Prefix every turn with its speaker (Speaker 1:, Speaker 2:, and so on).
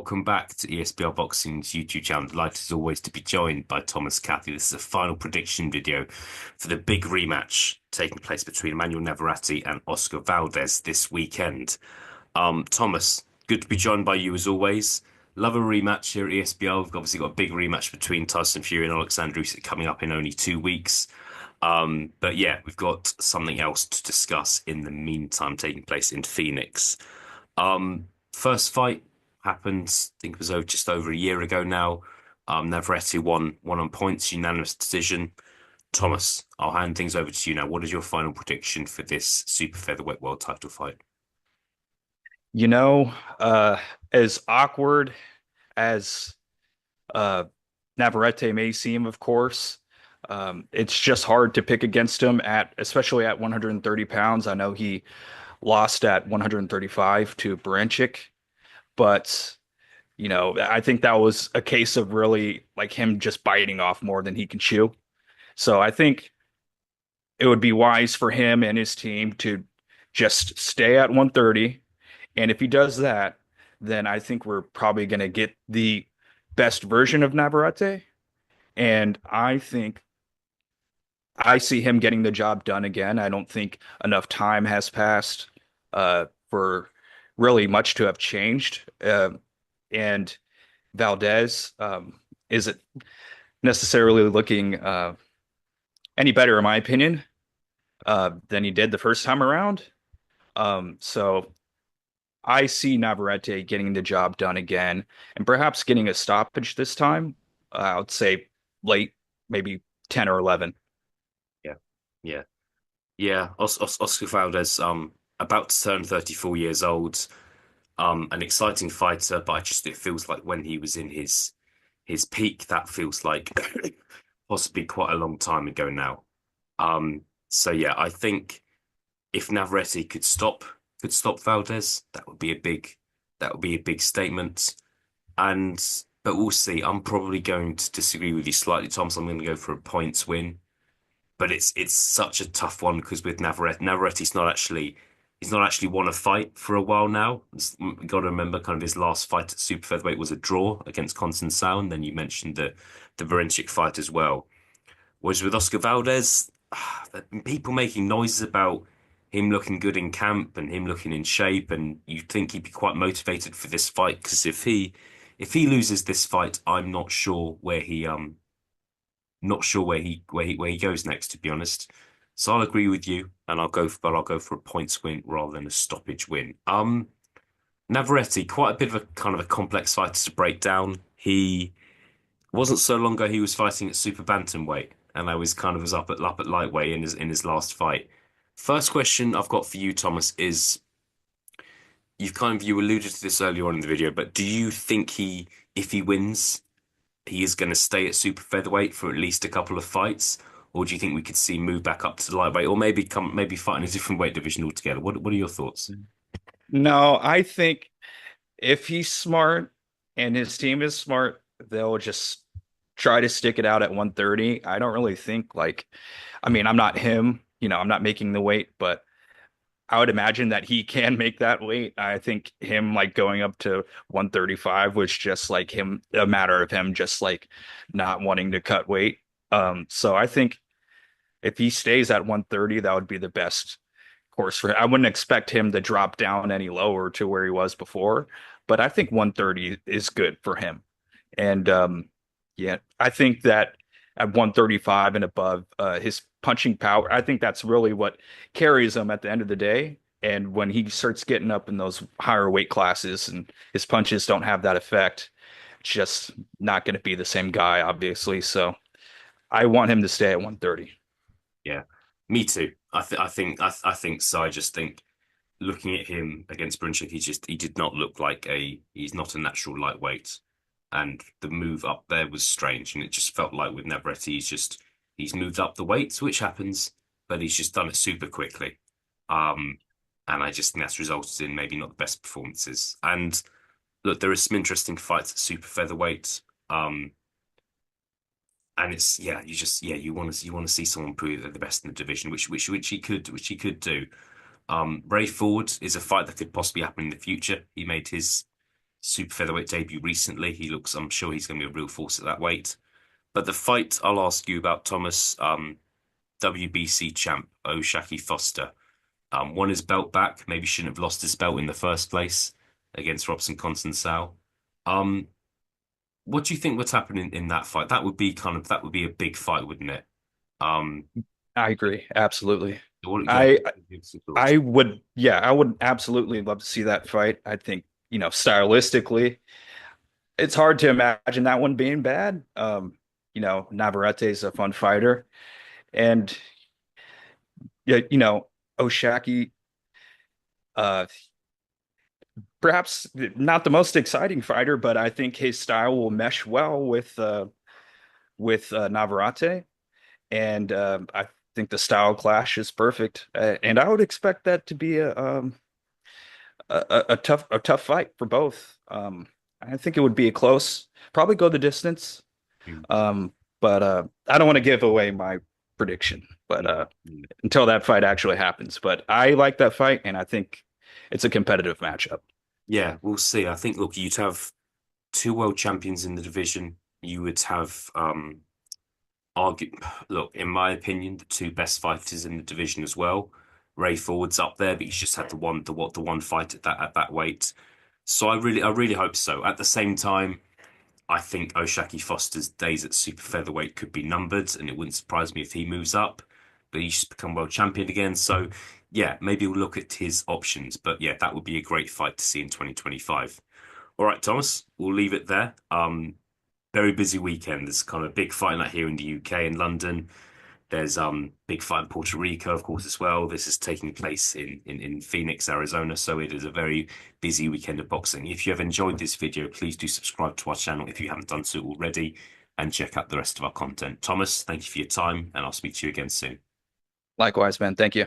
Speaker 1: welcome back to ESBR Boxing's YouTube channel. Delighted as always to be joined by Thomas Cathy. This is a final prediction video for the big rematch taking place between Emanuel Navarrete and Oscar Valdez this weekend. Thomas, good to be joined by you as always. Love a rematch here at ESBR. We've obviously got a big rematch between Tyson Fury and Alexander Usyk coming up in only 2 weeks. But yeah, we've got something else to discuss in the meantime taking place in Phoenix. First fight happened, I think it was just over a year ago now. Navarrete won on points, unanimous decision. Thomas, I'll hand things over to you now. What is your final prediction for this super featherweight world title fight?
Speaker 2: You know, as awkward as uh, Navarrete may seem, of course, it's just hard to pick against him especially at 130 pounds. I know he lost at 135 to Baranchyk, but I think that was a case of really like him just biting off more than he can chew. So I think it would be wise for him and his team to just stay at 130. And if he does that, then I think we're probably going to get the best version of Navarrete. And I think I see him getting the job done again. I don't think enough time has passed for really much to have changed. And Valdez isn't necessarily looking any better, in my opinion, than he did the first time around. So I see Navarrete getting the job done again and perhaps getting a stoppage this time. I would say late, maybe 10 or 11.
Speaker 1: Yeah, yeah, yeah. Oscar Valdez, about to turn 34 years old. An exciting fighter, but it feels like when he was in his peak, that feels like possibly quite a long time ago now. So yeah, I think if Navarrete could stop Valdez, that would be a big statement. And but we'll see. I'm probably going to disagree with you slightly, Tom. So I'm going to go for a points win. But it's such a tough one because with Navarrete's not actually he's not actually won a fight for a while now. You got to remember, kind of his last fight at super featherweight was a draw against Constance, and then you mentioned the Baranchyk fight as well. Whereas with Oscar Valdez, people making noises about him looking good in camp and him looking in shape, and you think he'd be quite motivated for this fight because if he loses this fight, I'm not sure where he goes next, to be honest. So I'll agree with you, and I'll go for a points win rather than a stoppage win. Navarrete, quite a bit of a kind of a complex fighter to break down. He wasn't so long ago he was fighting at super bantamweight, and I was up at lightweight in his last fight. First question I've got for you, Thomas, is you alluded to this earlier on in the video, but do you think if he wins, he is going to stay at super featherweight for at least a couple of fights, or do you think we could see him move back up to the lightweight, or maybe fight in a different weight division altogether? What are your thoughts?
Speaker 2: No, I think if he's smart and his team is smart, they'll just try to stick it out at 130. I don't really think I mean, I'm not him, I'm not making the weight, but I would imagine that he can make that weight. I think him like going up to 135 was just like him, a matter of him just like not wanting to cut weight. So I think if he stays at 130, that would be the best course for him. I wouldn't expect him to drop down any lower to where he was before, but I think 130 is good for him. And yeah, I think that at 135 and above, his punching power, I think that's really what carries him at the end of the day. And when he starts getting up in those higher weight classes and his punches don't have that effect, it's just not going to be the same guy, obviously. So I want him to stay at 130.
Speaker 1: Yeah, me too. I think so. I just think looking at him against Brinchik, he did not look like he's not a natural lightweight, and the move up there was strange, and it just felt like with Navarrete, he's moved up the weights, which happens, but he's just done it super quickly. Um, and I just think that's resulted in maybe not the best performances. And look, there is some interesting fights at super featherweight. And it's you want to see someone prove they're the best in the division, which he could do. Ray Ford is a fight that could possibly happen in the future. He made his super featherweight debut recently. I'm sure he's going to be a real force at that weight. But the fight I'll ask you about, Thomas, WBC champ O'Shaki Foster. Won his belt back. Maybe shouldn't have lost his belt in the first place against Robson Constantine. Um, what do you think would happen in that fight? That would be a big fight, wouldn't it? Um,
Speaker 2: I agree. Absolutely.
Speaker 1: yeah.
Speaker 2: I I would, yeah, I would absolutely love to see that fight. I think, stylistically, it's hard to imagine that one being bad. Navarrete is a fun fighter, and yeah, Oshaki, uh, perhaps not the most exciting fighter, but I think his style will mesh well with Navarrete, and I think the style clash is perfect. And I would expect that to be a tough fight for both. I think it would be a close, probably go the distance.
Speaker 1: Mm,
Speaker 2: But I don't want to give away my prediction, but
Speaker 1: mm, mm.
Speaker 2: until that fight actually happens. But I like that fight, and I think it's a competitive matchup.
Speaker 1: Yeah, we'll see. I think, look, you'd have two world champions in the division. You would have argue look, in my opinion, the two best fighters in the division as well. Ray Ford's up there, but he's just had the one fight at that weight. So I really hope so. At the same time, I think O'Shaki Foster's days at super featherweight could be numbered, and it wouldn't surprise me if he moves up. But he's just become world champion again. So yeah, maybe we'll look at his options. But yeah, that would be a great fight to see in 2025. All right, Thomas, we'll leave it there. Very busy weekend. There's kind of a big fight night here in the UK in London. There's big fight in Puerto Rico, of course, as well. This is taking place in Phoenix, Arizona. So it is a very busy weekend of boxing. If you have enjoyed this video, please do subscribe to our channel if you haven't done so already, and check out the rest of our content. Thomas, thank you for your time, and I'll speak to you again soon.
Speaker 2: Likewise, man. Thank you.